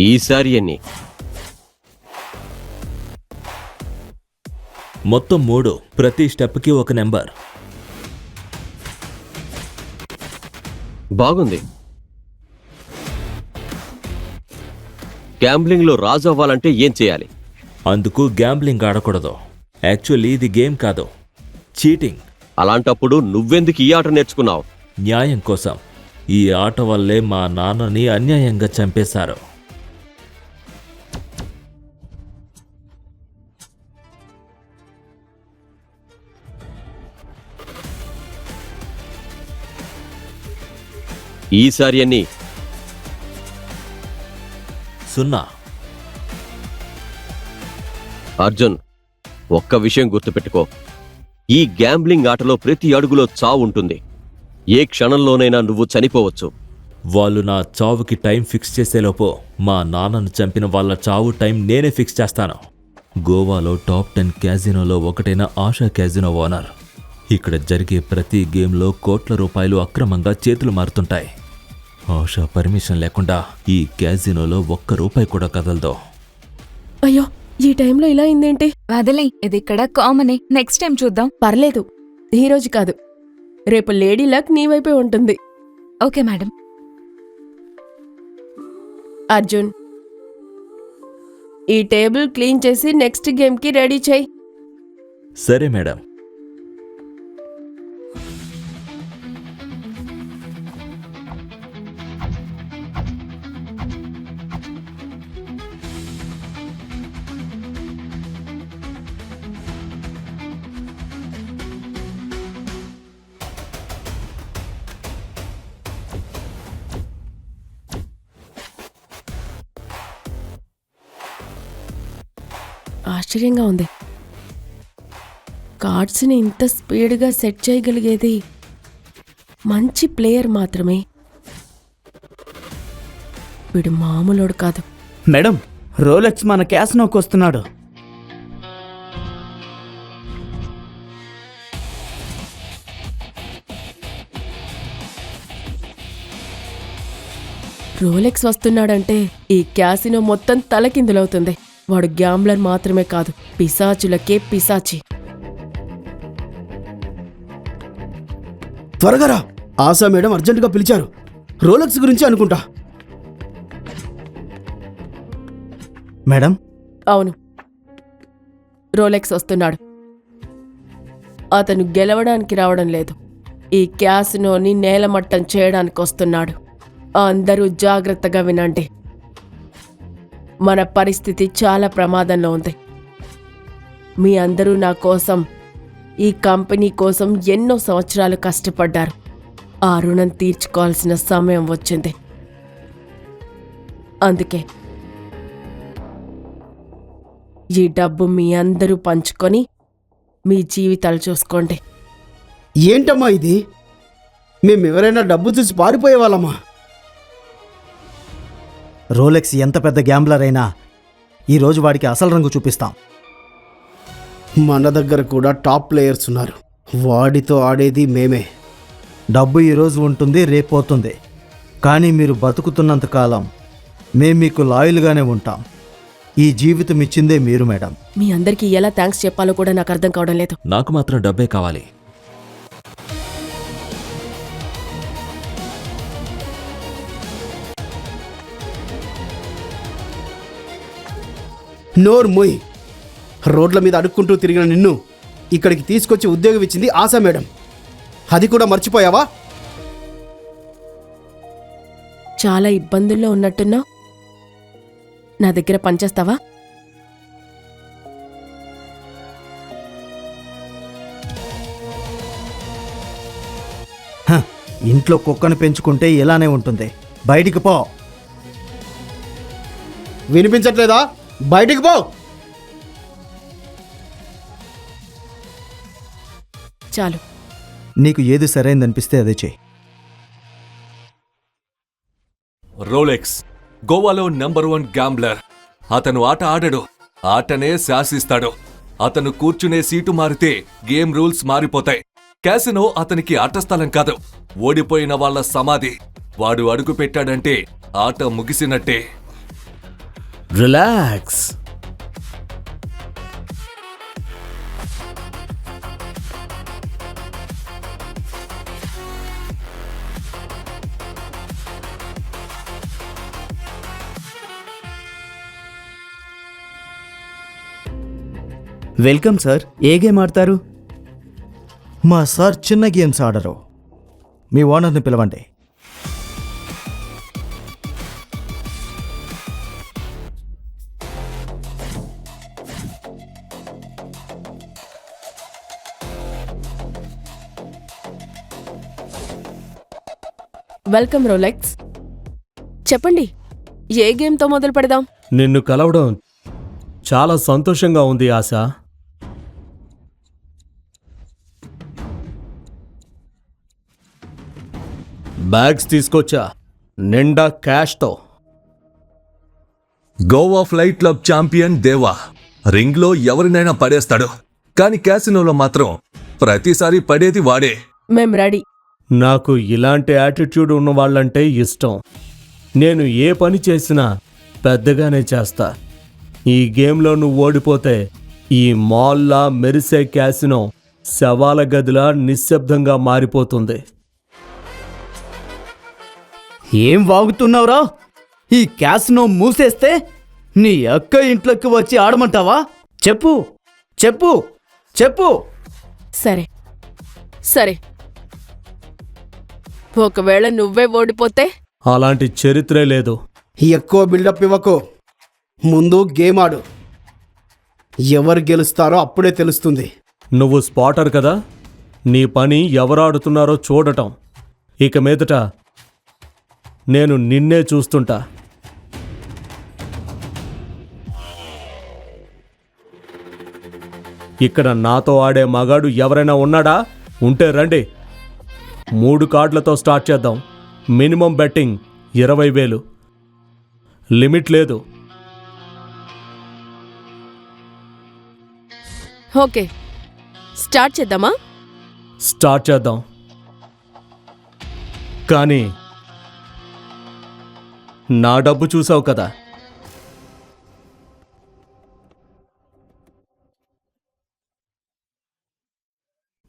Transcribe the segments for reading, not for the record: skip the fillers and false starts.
ఈసారి ఎన్ని? మొత్తం 3. ప్రతి స్టెప్కి ఒక నెంబర్. బాగుంది. గ్యాంబ్లింగ్లో రాజు అవ్వాలంటే ఏం చేయాలి? అందుకు గ్యాంబ్లింగ్ ఆడకూడదు. యాక్చువల్లీ ఇది గేమ్ కాదు, చీటింగ్. అలాంటప్పుడు నువ్వెందుకు ఈ ఆట నేర్చుకున్నావు? న్యాయం కోసం. ఈ ఆట వల్లే మా నాన్నని అన్యాయంగా చంపేశారు. ఈసారి ఎన్ని? 0. అర్జున్, ఒక్క విషయం గుర్తుపెట్టుకో. ఈ గ్యాంబ్లింగ్ ఆటలో ప్రతి అడుగులో చావు ఉంటుంది. ఏ క్షణంలోనైనా నువ్వు చనిపోవచ్చు. వాళ్ళు నా చావుకి టైం ఫిక్స్ చేసేలోపు మా నాన్నను చంపిన వాళ్ళ చావు టైం నేనే ఫిక్స్ చేస్తాను. గోవాలో టాప్ 10 క్యాజినోలో ఒకటైన ఆశా క్యాజినో ఓనర్. ఇక్కడ జరిగే ప్రతి గేమ్లో కోట్ల రూపాయలు అక్రమంగా చేతులు మారుతుంటాయి. ఆశా పర్మిషన్ లేకుండా ఈ క్యాజినోలో ఒక్క రూపాయి కూడా కదలదు. అయ్యో, ఈ టైంలో ఇలా అయిందేంటి? వదిలే, ఇది ఇక్కడ కామనే. నెక్స్ట్ టైం చూద్దాం. పర్లేదు, ఈరోజు కాదు, రేపు లేడీ లక్ నీ వైపే ఉంటుంది. Okay madam. అర్జున్, ఈ టేబుల్ క్లీన్ చేసి నెక్స్ట్ గేమ్కి రెడీ చేయి. సరే మేడం. ఆశ్చర్యంగా ఉంది, కార్డ్స్ని ఇంత స్పీడ్గా సెట్ చేయగలిగేది మంచి ప్లేయర్ మాత్రమే. వీడు మామూలోడు కాదు. మేడం, రోలెక్స్ మన క్యాసినోకి వస్తున్నాడు. రోలెక్స్ వస్తున్నాడంటే ఈ క్యాసినో మొత్తం తలకిందులవుతుంది. వాడు గ్యాంబ్లర్ మాత్రమే కాదు, పిశాచులకే పిశాచి. త్వరగా రా, ఆశా మేడం అర్జెంటుగా పిలిచారు. రోలెక్స్ గురించి అనుకుంటా. మేడం, అవును, రోలెక్స్ వస్తున్నాడు. అతను గెలవడానికి రావడం లేదు, ఈ క్యాసినోని నేలమట్టం చేయడానికి వస్తున్నాడు. అందరూ జాగ్రత్తగా వినండి. మన పరిస్థితి చాలా ప్రమాదంలో ఉంది. మీ అందరూ నా కోసం, ఈ కంపెనీ కోసం ఎన్నో సంవత్సరాలు కష్టపడ్డారు. ఆ రుణం తీర్చుకోవాల్సిన సమయం వచ్చింది. అందుకే ఈ డబ్బు మీ అందరూ పంచుకొని మీ జీవితాలు చూసుకోండి. ఏంటమ్మా ఇది? మేమెవరైనా డబ్బు చూసి పారిపోయే వాళ్ళమ్మా. రోలెక్స్ ఎంత పెద్ద గ్యాంబ్లర్ అయినా ఈరోజు వాడికి అసలు రంగు చూపిస్తాం. మన దగ్గర కూడా టాప్ ప్లేయర్స్ ఉన్నారు. వాడితో ఆడేది మేమే. డబ్బు ఈరోజు ఉంటుంది, రేపు పోతుంది. కానీ మీరు బతుకుతున్నంతకాలం మేము మీకు లాయల్గానే ఉంటాం. ఈ జీవితం ఇచ్చిందే మీరు మేడం. మీ అందరికీ ఎలా థ్యాంక్స్ చెప్పాలో కూడా నాకు అర్థం కావడం లేదు. నాకు మాత్రం డబ్బే కావాలి. నోరు మొయ్. రోడ్ల మీద అడుక్కుంటూ తిరిగిన నిన్ను ఇక్కడికి తీసుకొచ్చి ఉద్యోగం ఇచ్చింది ఆశా మేడం. అది కూడా మర్చిపోయావా? చాలా ఇబ్బందుల్లో ఉన్నట్టున్నావు. నా దగ్గర పనిచేస్తావా? ఇంట్లో కుక్కను పెంచుకుంటే ఇలానే ఉంటుంది. బయటికి పో. వినిపించట్లేదా? బయటికి పో. చాలు. నీకు ఏది సరైందనిపిస్తే అదే చెయ్యి. రోలెక్స్ గోవాలో నంబర్ 1 గ్యాంబ్లర్. అతను ఆట ఆడడు, ఆటనే శాసిస్తాడు. అతను కూర్చునే సీటు మారితే గేమ్ రూల్స్ మారిపోతాయి. క్యాసినో అతనికి ఆట స్థలం కాదు, ఓడిపోయిన వాళ్ల సమాధి. వాడు అడుగు పెట్టాడంటే ఆట ముగిసినట్టే. రిలాక్స్. Welcome sir. ఏ గేమ్ ఆడతారు? మా సార్ చిన్న గేమ్స్ ఆడరు. మీ ఓనర్ని పిలవండి. Welcome Rolex. చెప్పండి, ఏ గేమ్తో మొదలు పెడదాం? నిన్ను కలవడం చాలా సంతోషంగా ఉంది ఆశ. బ్యాగ్స్ తీసుకొచ్చా నిండా క్యాష్తో. గోవా ఫ్లైట్ క్లబ్ ఛాంపియన్ దేవా రింగ్లో ఎవరినైనా పడేస్తాడు, కానీ క్యాసినోలో మాత్రం ప్రతిసారి పడేది వాడే. మేం రెడీ. నాకు ఇలాంటి యాటిట్యూడ్ ఉన్న వాళ్ళంటే ఇష్టం. నేను ఏ పని చేసినా పెద్దగానే చేస్తా. ఈ గేమ్లో నువ్వు ఓడిపోతే ఈ మాల్లా మెరిసే క్యాసినో శవాల గదిలా నిశ్శబ్దంగా మారిపోతుంది. ఏం వాగుతున్నావురా? ఈ క్యాసినో మూసేస్తే నీ అక్క ఇంట్లోకి వచ్చి ఆడమంటావా? చెప్పు చెప్పు చెప్పు. సరే సరే, ఒకవేళ నువ్వే ఓడిపోతే? అలాంటి చరిత్రే లేదు. ఎక్కువ బిల్డప్ ఇవ్వకు. ముందు గేమ్ ఆడు. ఎవరు గెలుస్తారో అప్పుడే తెలుస్తుంది. నువ్వు స్పాటర్ కదా, నీ పని ఎవరు ఆడుతున్నారో చూడటం. ఇక మీదట నేను నిన్నే చూస్తుంటా. ఇక్కడ నాతో ఆడే మగాడు ఎవరైనా ఉన్నాడా? ఉంటే రండి. 3 కార్డులతో స్టార్ట్ చేద్దాం. Minimum betting 20,000. లిమిట్ లేదు. ఓకే, స్టార్ట్ చేద్దామా? స్టార్ట్ చేద్దాం. కానీ నా డబ్బు చూసావు కదా.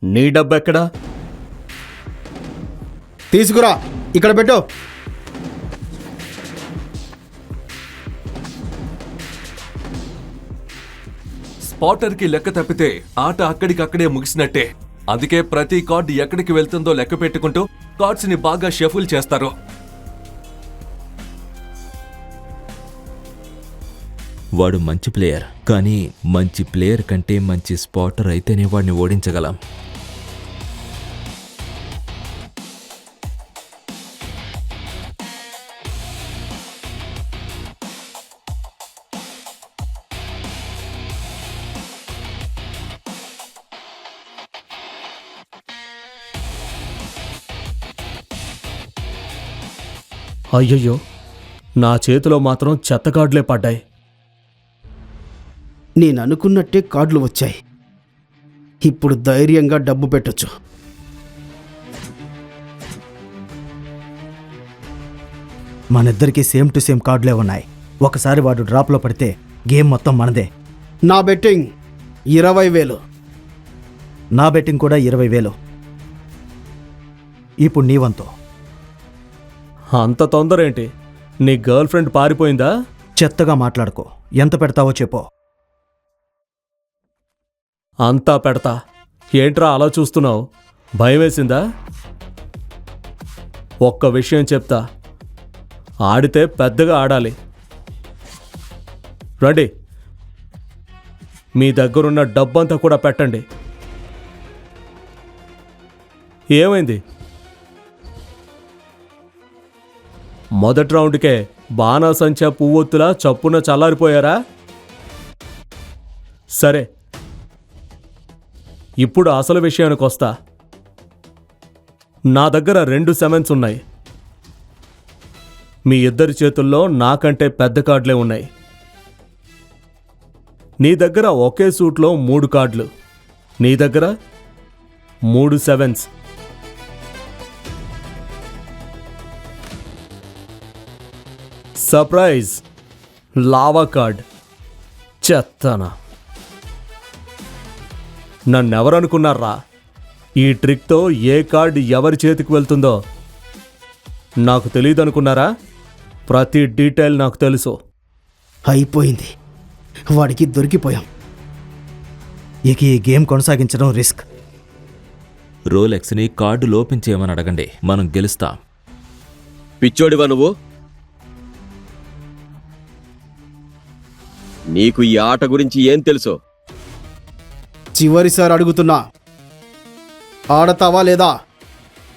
నీ డబ్బు ఎక్కడా? తీసుకురా, ఇక్కడ పెట్టు. స్పాటర్కి లెక్క తప్పితే ఆట అక్కడికక్కడే ముగిసినట్టే. అందుకే ప్రతి కార్డు ఎక్కడికి వెళ్తుందో లెక్క పెట్టుకుంటూ కార్డ్స్ ని బాగా షఫుల్ చేస్తారు. వాడు మంచి ప్లేయర్, కానీ మంచి ప్లేయర్ కంటే మంచి స్పాటర్ అయితేనే వాడిని ఓడించగలం. అయ్యయ్యో, నా చేతిలో మాత్రం చెత్త కార్డులే పడ్డాయి. నేను అనుకున్నట్టే కార్డులు వచ్చాయి. ఇప్పుడు ధైర్యంగా డబ్బు పెట్టొచ్చు. మనిద్దరికీ సేమ్ టు సేమ్ కార్డులే ఉన్నాయి. ఒకసారి వాడు డ్రాప్లో పడితే గేమ్ మొత్తం మనదే. నా బెట్టింగ్ 20,000. నా బెట్టింగ్ కూడా 20,000. ఇప్పుడు నీ వంతు. అంత తొందర ఏంటి? నీ గర్ల్ ఫ్రెండ్ పారిపోయిందా? చెత్తగా మాట్లాడుకో. ఎంత పెడతావో చెప్పు. అంతా పెడతా. ఏంట్రా అలా చూస్తున్నావు? భయం వేసిందా? ఒక్క విషయం చెప్తా, ఆడితే పెద్దగా ఆడాలి. రండి, మీ దగ్గరున్న డబ్బంతా కూడా పెట్టండి. ఏమైంది? మొదటి రౌండ్కే బాణాసంచా పువ్వొత్తులా చప్పున చల్లారిపోయారా? సరే, ఇప్పుడు అసలు విషయానికి వస్తా. నా దగ్గర 2 7s ఉన్నాయి. మీ ఇద్దరి చేతుల్లో నాకంటే పెద్ద కార్డులే ఉన్నాయి. నీ దగ్గర ఒకే సూట్లో 3 కార్డులు, నీ దగ్గర 3 7s. సర్ప్రైజ్! లావా కార్డ్ చెత్తనా. నన్నెవరనుకున్నారా? ఈ ట్రిక్తో ఏ కార్డ్ ఎవరి చేతికి వెళ్తుందో నాకు తెలియదనుకున్నారా? ప్రతి డీటెయిల్ నాకు తెలుసు. అయిపోయింది, వాడికి దొరికిపోయాం. ఇక ఈ గేమ్ కొనసాగించడం రిస్క్. రోలెక్స్ని కార్డు లోపించేయమని అడగండి, మనం గెలుస్తాం. పిచ్చోడివా నువ్వు? నీకు ఈ ఆట గురించి ఏం తెలుసు? చివరిసారి అడుగుతున్నా, ఆడతావా లేదా?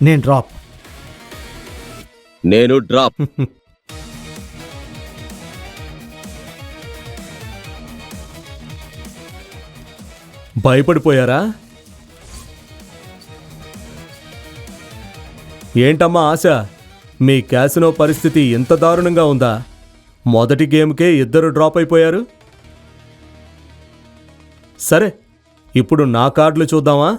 నేను డ్రాప్. నేను డ్రాప్. భయపడిపోయారా? ఏంటమ్మా ఆశ, మీ క్యాసినో పరిస్థితి ఇంత దారుణంగా ఉందా? మొదటి గేమ్కే ఇద్దరు డ్రాప్ అయిపోయారు. సరే, ఇప్పుడు నా కార్డులు చూద్దామా?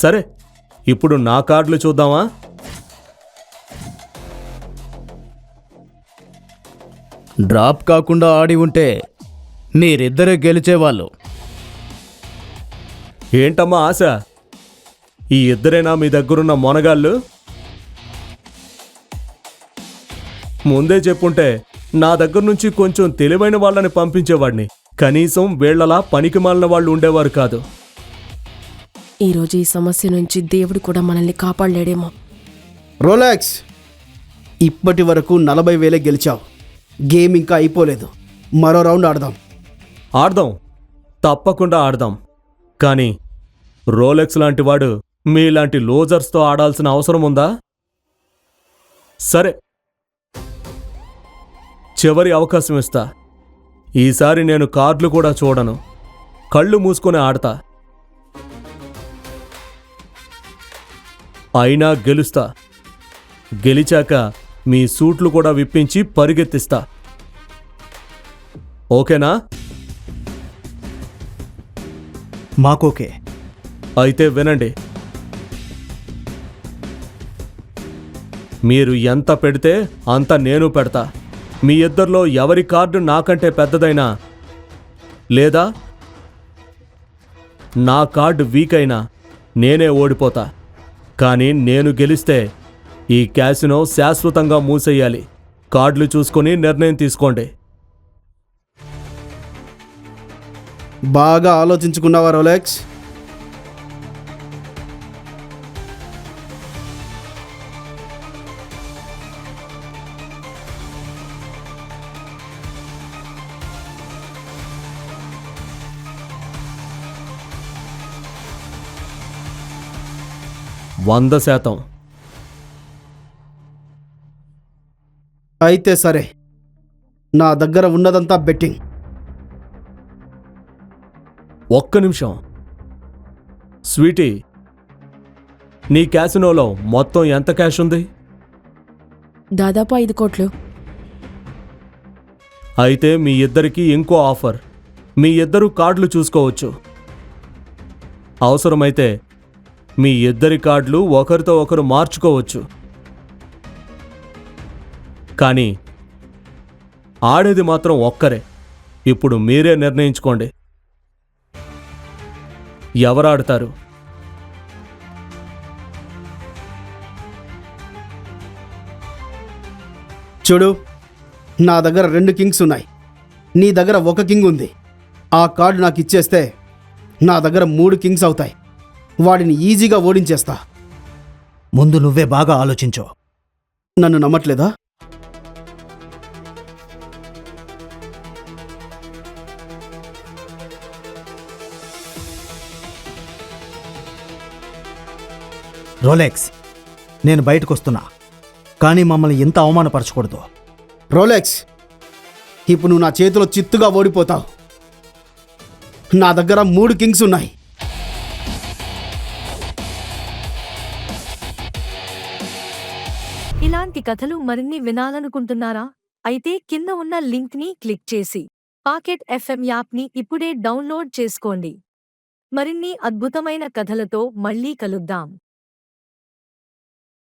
సరే, ఇప్పుడు నా కార్డులు చూద్దామా? డ్రాప్ కాకుండా ఆడి ఉంటే మీరిద్దరే గెలిచేవాళ్ళు. ఏంటమ్మా ఆశ, ఈ ఇద్దరేనా మీ దగ్గరున్న మొనగాళ్ళు? ముందే చెప్పుంటే నా దగ్గర నుంచి కొంచెం తెలివైన వాళ్ళని పంపించేవాడిని. కనీసం వీళ్లలా పనికి మాలిన వాళ్ళు ఉండేవారు కాదు. ఈరోజు ఈ సమస్య నుంచి దేవుడు కూడా మనల్ని కాపాడలేడేమో. రోలెక్స్, ఇప్పటి వరకు 40,000 గెలిచావు. గేమ్ ఇంకా అయిపోలేదు, మరో రౌండ్ ఆడదాం. ఆడదాం, తప్పకుండా ఆడదాం. కానీ రోలెక్స్ లాంటి వాడు మీలాంటి లోజర్స్తో ఆడాల్సిన అవసరం ఉందా? సరే, చివరి అవకాశం ఇస్తా. ఈసారి నేను కార్డులు కూడా చూడను, కళ్ళు మూసుకొని ఆడతా. అయినా గెలుస్తా. గెలిచాక మీ సూట్లు కూడా విప్పించి పరిగెత్తిస్తా. ఓకేనా? మాకోకే. అయితే వినండి, మీరు ఎంత పెడితే అంత నేను పెడతా. మీ ఇద్దరిలో ఎవరి కార్డు నాకంటే పెద్దదైనా లేదా నా కార్డు వీక్ అయినా నేనే ఓడిపోతా. కానీ నేను గెలిస్తే ఈ క్యాసినో శాశ్వతంగా మూసేయాలి. కార్డులు చూసుకొని నిర్ణయం తీసుకోండి. బాగా ఆలోచించుకున్నావా రోలెక్స్? వంద శాతం. అయితే సరే, నా దగ్గర ఉన్నదంతా బెట్టింగ్. ఒక్క నిమిషం స్వీటీ, నీ క్యాసినోలో మొత్తం ఎంత క్యాష్ ఉంది? దాదాపు 5 కోట్లు. అయితే మీ ఇద్దరికీ ఇంకో ఆఫర్. మీ ఇద్దరు కార్డులు చూసుకోవచ్చు. అవసరమైతే మీ ఇద్దరి కార్డులు ఒకరితో ఒకరు మార్చుకోవచ్చు. కానీ ఆడేది మాత్రం ఒక్కరే. ఇప్పుడు మీరే నిర్ణయించుకోండి, ఎవరాడతారు? చూడు, నా దగ్గర 2 కింగ్స్ ఉన్నాయి, నీ దగ్గర 1 కింగ్ ఉంది. ఆ కార్డు నాకు ఇచ్చేస్తే నా దగ్గర 3 కింగ్స్ అవుతాయి. వాడిని ఈజీగా ఓడించేస్తా. ముందు నువ్వే బాగా ఆలోచించు. నన్ను నమ్మట్లేదా? రోలెక్స్, నేను బయటకు వస్తున్నా, కానీ మమ్మల్ని ఇంత అవమానపరచకూడదు. రోలెక్స్, ఇప్పుడు నువ్వు నా చేతిలో చిత్తుగా ఓడిపోతావు. నా దగ్గర 3 కింగ్స్ ఉన్నాయి. ఇలాంటి కథలు మరిన్ని వినాలనుకుంటున్నారా? అయితే కింద ఉన్న లింక్ని క్లిక్ చేసి పాకెట్ ఎఫ్ఎం యాప్ని ఇప్పుడే డౌన్లోడ్ చేసుకోండి. మరిన్ని అద్భుతమైన కథలతో మళ్ళీ కలుద్దాం.